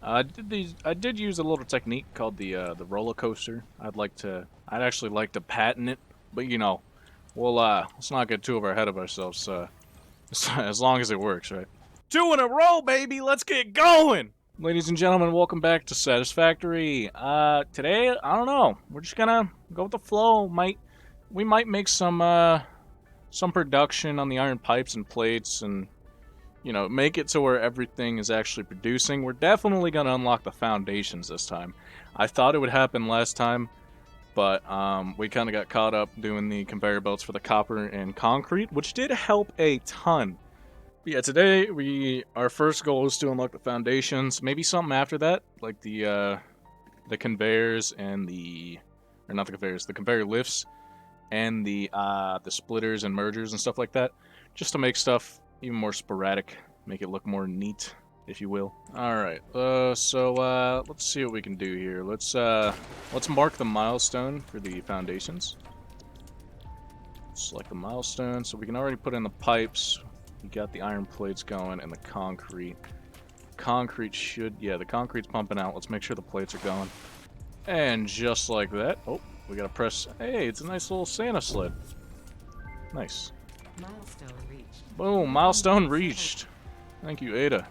I did use a little technique called the roller coaster. I'd actually like to patent it, but you know, let's not get too ahead of ourselves. As long as it works, right? 2 in a row, baby. Let's get going. Ladies and gentlemen, welcome back to Satisfactory. Today, I don't know. We're just gonna go with the flow. We might make some production on the iron pipes and plates and make it to where everything is actually producing. We're definitely going to unlock the foundations this time. I thought it would happen last time, but we kind of got caught up doing the conveyor belts for the copper and concrete, which did help a ton. But yeah, today our first goal is to unlock the foundations. Maybe something after that, like the conveyors and or not the conveyors, the conveyor lifts and the splitters and mergers and stuff like that, just to make stuff even more sporadic, make it look more neat, if you will. Alright, so let's see what we can do here. Let's mark the milestone for the foundations. Select the milestone, so we can already put in the pipes. We got the iron plates going and the concrete. The concrete's pumping out. Let's make sure the plates are going. And just like that, oh, we gotta press, hey, it's a nice little Santa sled. Nice. Milestone reached. Boom, milestone reached. Thank you, Ada.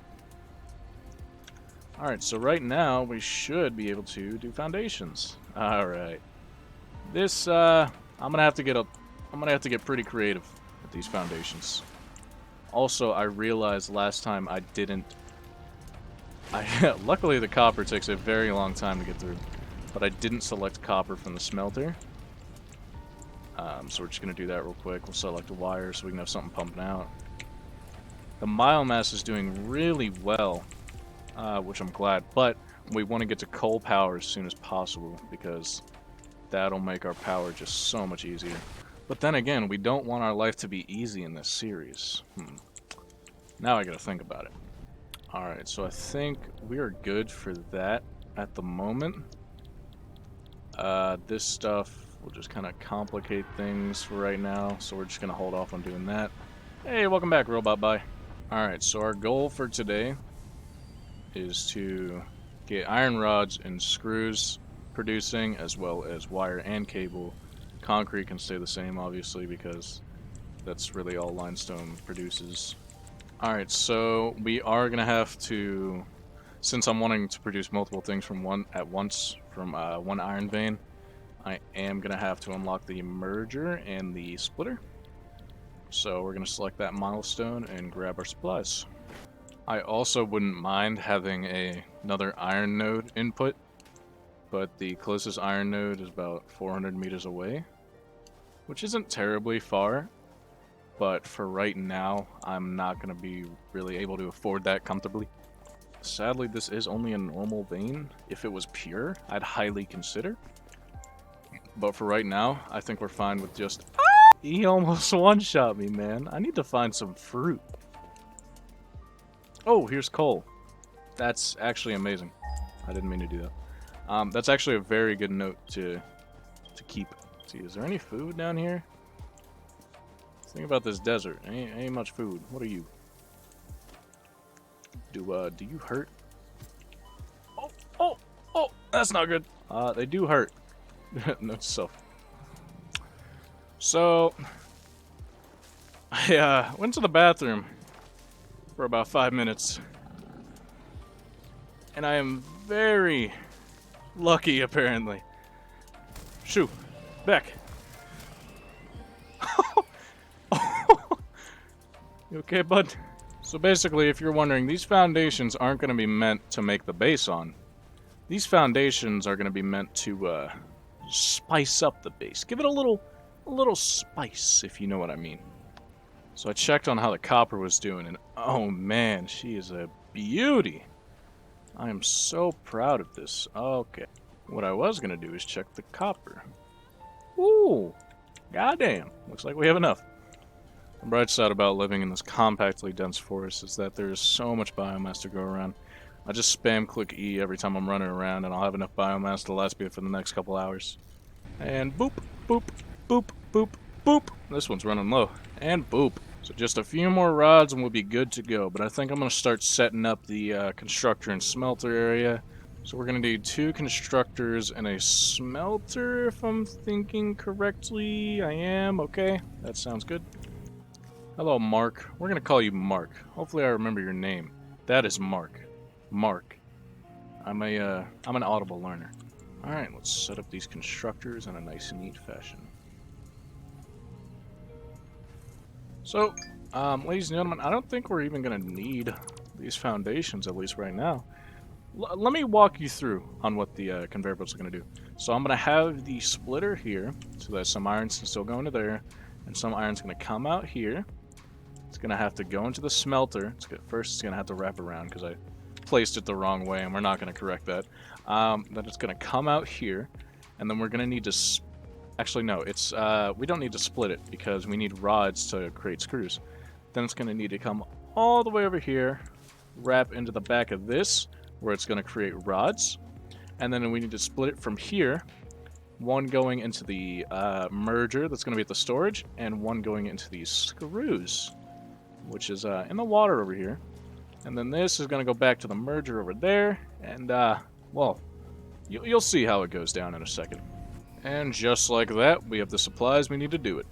Alright, so right now we should be able to do foundations. Alright. This I'm gonna have to get pretty creative with these foundations. Also, I realized last time luckily the copper takes a very long time to get through, but I didn't select copper from the smelter. So we're just going to do that real quick. We'll select a wire so we can have something pumping out. The biomass is doing really well, which I'm glad, but we want to get to coal power as soon as possible because that'll make our power just so much easier. But then again, we don't want our life to be easy in this series. Now I got to think about it. Alright, so I think we are good for that at the moment. This stuff will just kind of complicate things for right now, so we're just going to hold off on doing that. Hey, welcome back, Robot Bye. Alright, so our goal for today is to get iron rods and screws producing, as well as wire and cable. Concrete can stay the same, obviously, because that's really all limestone produces. Alright, so we are going to have to, since I'm wanting to produce multiple things from one iron vein, I am going to have to unlock the merger and the splitter. So we're going to select that milestone and grab our supplies. I also wouldn't mind having another iron node input, but the closest iron node is about 400 meters away, which isn't terribly far, but for right now, I'm not going to be really able to afford that comfortably. Sadly, this is only a normal vein. If it was pure, I'd highly consider. But for right now, I think we're fine with just... He almost one-shot me, man. I need to find some fruit. Oh, here's coal. That's actually amazing. I didn't mean to do that. That's actually a very good note to keep. Let's see, is there any food down here? Think about this desert. Ain't much food. What are you? Do you hurt? Oh, that's not good. They do hurt. Note self. So, I went to the bathroom for about 5 minutes. And I am very lucky, apparently. Shoo. Back. You okay, bud? So basically, if you're wondering, these foundations aren't going to be meant to make the base on. These foundations are going to be meant to spice up the base. Give it a little spice, if you know what I mean. So I checked on how the copper was doing, and oh man, she is a beauty. I am so proud of this. Okay. What I was going to do is check the copper. Ooh. Goddamn. Looks like we have enough. The bright side about living in this compactly dense forest is that there is so much biomass to go around. I just spam click E every time I'm running around and I'll have enough biomass to last me for the next couple hours. And boop, boop, boop, boop, boop. This one's running low. And boop. So just a few more rods and we'll be good to go. But I think I'm going to start setting up the constructor and smelter area. So we're going to need 2 constructors and a smelter, if I'm thinking correctly. I am. Okay, that sounds good. Hello, Mark. We're going to call you Mark. Hopefully I remember your name. That is Mark. Mark. I'm an audible learner. Alright, let's set up these constructors in a nice and neat fashion. So, ladies and gentlemen, I don't think we're even going to need these foundations, at least right now. Let me walk you through on what the conveyor belts are going to do. So I'm going to have the splitter here, so that some irons can still go into there, and some iron's going to come out here. It's going to have to go into the smelter. First, it's going to have to wrap around, because I placed it the wrong way, and we're not going to correct that. Then it's going to come out here, and then we're going to need to... Actually, no, it's we don't need to split it because we need rods to create screws. Then it's going to need to come all the way over here, wrap into the back of this, where it's going to create rods. And then we need to split it from here, one going into the merger that's going to be at the storage, and one going into these screws, which is in the water over here. And then this is going to go back to the merger over there, and, well, you'll see how it goes down in a second. And just like that, we have the supplies we need to do it.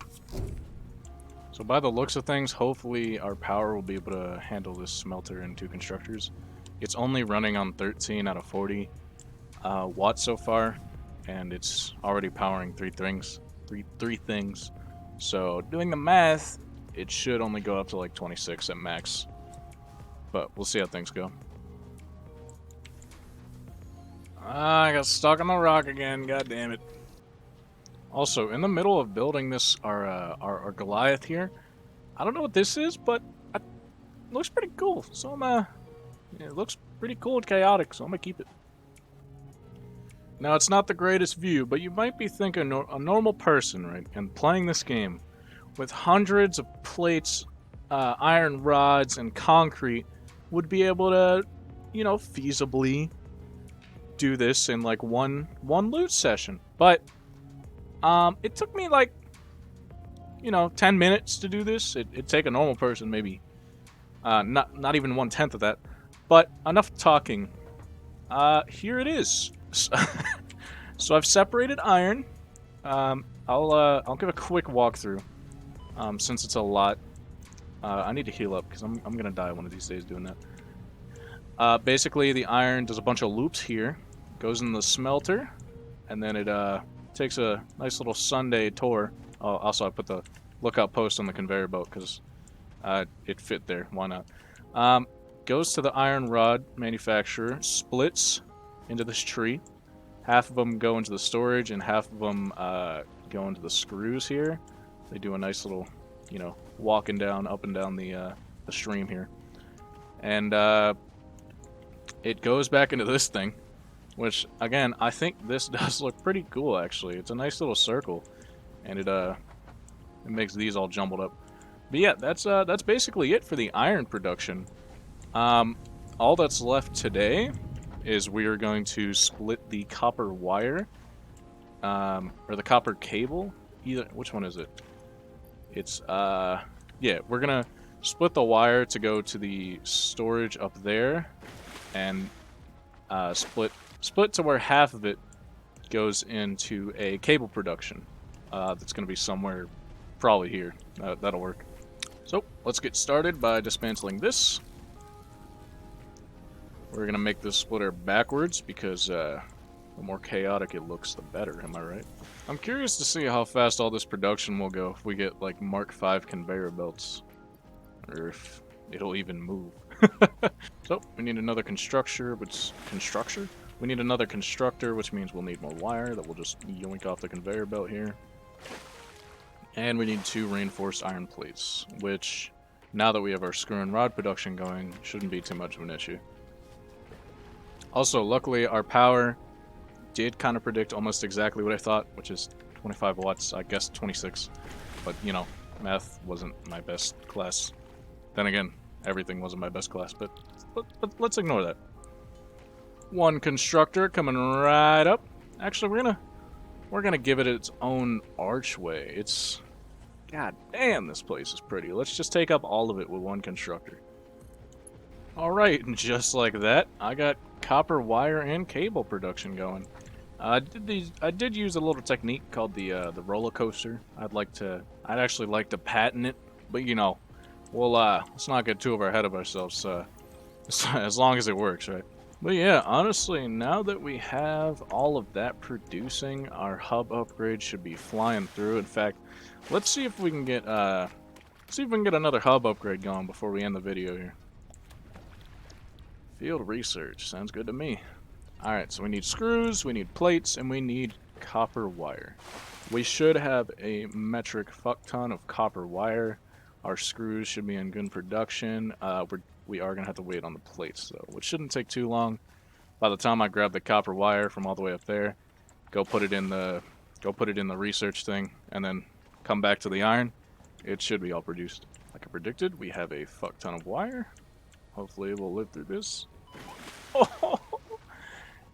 So by the looks of things, hopefully our power will be able to handle this smelter and 2 constructors. It's only running on 13 out of 40 watts so far, and it's already powering 3 things. Three things. So doing the math, it should only go up to like 26 at max. But we'll see how things go. I got stuck on the rock again, god damn it. Also, in the middle of building this, our Goliath here, I don't know what this is, but it looks pretty cool. So it looks pretty cool and chaotic, so I'm gonna keep it. Now, it's not the greatest view, but you might be thinking a normal person, right, and playing this game with hundreds of plates, iron rods, and concrete would be able to, you know, feasibly do this in like one loot session. But it took me like, you know, 10 minutes to do this. It'd take a normal person maybe not even 1/10 of that. But enough talking. Here it is. So I've separated iron. I'll give a quick walkthrough since it's a lot. I need to heal up because I'm gonna die one of these days doing that. Basically, the iron does a bunch of loops here, goes in the smelter, and then it takes a nice little Sunday tour. Oh, also, I put the lookout post on the conveyor belt because it fit there. Why not? Goes to the iron rod manufacturer, splits into this tree. Half of them go into the storage, and half of them go into the screws here. They do a nice little, you know, walking down, up and down the stream here. And it goes back into this thing. Which, again, I think this does look pretty cool, actually. It's a nice little circle, and it makes these all jumbled up. But yeah, that's basically it for the iron production. All that's left today is we are going to split the copper wire, or the copper cable. Which one is it? It's, yeah, we're gonna split the wire to go to the storage up there, and split to where half of it goes into a cable production that's going to be somewhere probably here. That'll work. So let's get started by dismantling this. We're going to make this splitter backwards because the more chaotic it looks, the better. Am I right? I'm curious to see how fast all this production will go if we get like Mark V conveyor belts, or if it'll even move. So we need another constructor, We need another constructor, which means we'll need more wire that we'll just yoink off the conveyor belt here. And we need 2 reinforced iron plates, which, now that we have our screw and rod production going, shouldn't be too much of an issue. Also, luckily, our power did kind of predict almost exactly what I thought, which is 25 watts, I guess 26. But, you know, math wasn't my best class. Then again, everything wasn't my best class, but let's ignore that. 1 constructor coming right up. Actually, we're gonna give it its own archway. It's God damn, this place is pretty. Let's just take up all of it with one constructor. Alright, and just like that, I got copper wire and cable production going. I did use a little technique called the roller coaster. I'd actually like to patent it, but you know, let's not get too ahead of ourselves. As long as it works, right? But yeah, honestly, now that we have all of that producing, our hub upgrade should be flying through. In fact, let's see if we can get another hub upgrade going before we end the video here. Field research sounds good to me. Alright, so we need screws, we need plates, and we need copper wire. We should have a metric fuck ton of copper wire. Our screws should be in good production. We are going to have to wait on the plates, though, which shouldn't take too long. By the time I grab the copper wire from all the way up there, go put it in the research thing, and then come back to the iron, it should be all produced. Like I predicted, we have a fuck ton of wire. Hopefully we'll live through this. Oh!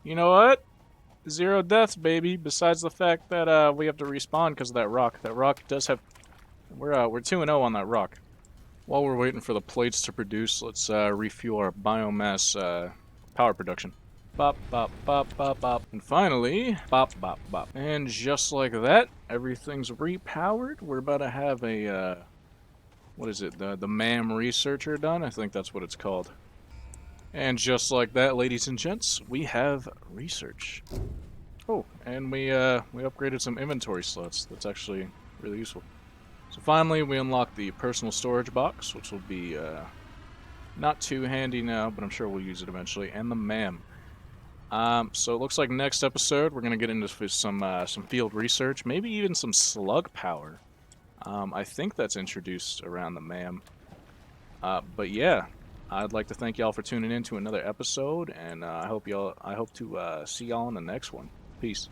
You know what? 0 deaths, baby. Besides the fact that we have to respawn because of that rock. That rock does have. We're 2-0 on that rock. While we're waiting for the plates to produce, let's refuel our biomass power production. Bop, bop, bop, bop, bop. And finally, bop, bop, bop. And just like that, everything's repowered. We're about to have a what is it? The MAM researcher done. I think that's what it's called. And just like that, ladies and gents, we have research. Oh, and we upgraded some inventory slots. That's actually really useful. So finally, we unlocked the personal storage box, which will be not too handy now, but I'm sure we'll use it eventually, and the MAM. So it looks like next episode we're gonna get into some field research, maybe even some slug power. I think that's introduced around the MAM. But yeah. I'd like to thank y'all for tuning in to another episode, and I hope to see y'all in the next one. Peace.